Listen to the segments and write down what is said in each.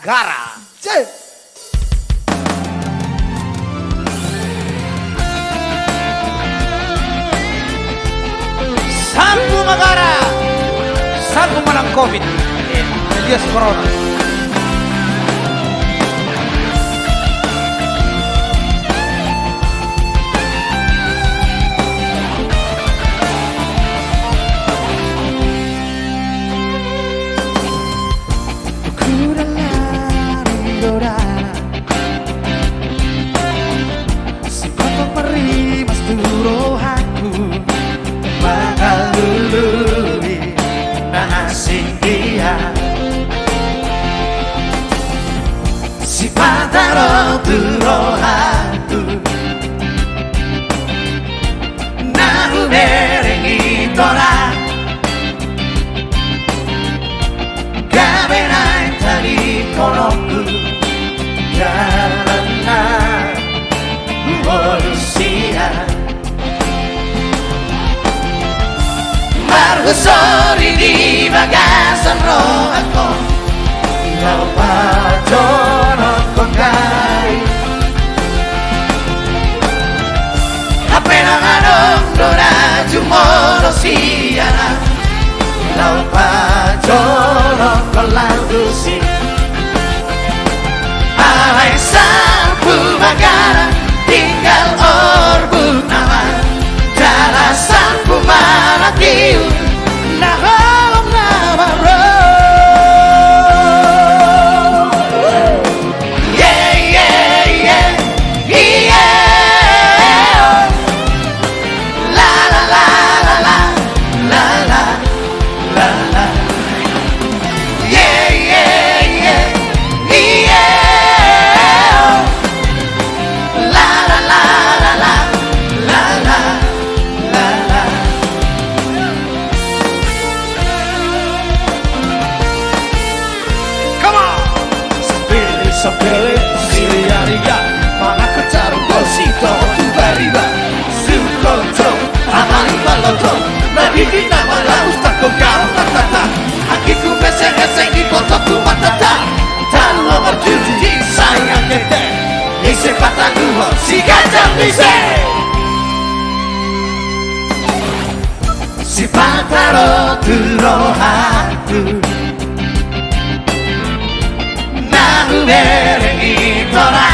Gara. Cek. Sampu Magara. Sampu menang COVID. Dia corona. Si pataro turohaku Nahu berengi tora Gabenai tadi koloku Karena Manusia Margusori di bagasan rohaku Kau pacono kokai Appena dona jumoro siana Kau pacono kolandusi Alai sampu magara tinggal orbu nama Jala sampu malatiu Nahom namaro Sapere, siriaria, mana kecaru gosito, tu bariba, sukonto, amali baloto, nabi kita malah ustaz kau tata, akiku besek-besek di kotoku matata, dan nomor 7 sayang kete, isi patah duho, si gajah bisa. Si pataro turohaku Berengi tora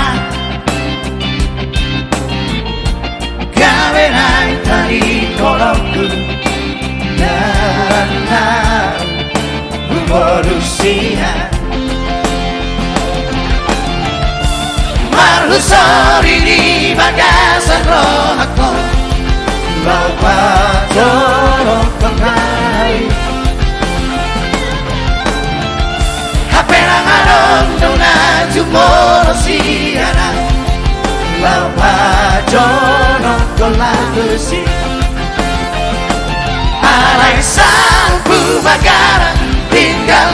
Gabenai tadi koloku Karena Manusia Marhusori di bagasan rohaku Bawa jorok kekai Dona jumoro siana Lapa jono koladusi Alai sampu magara tinggal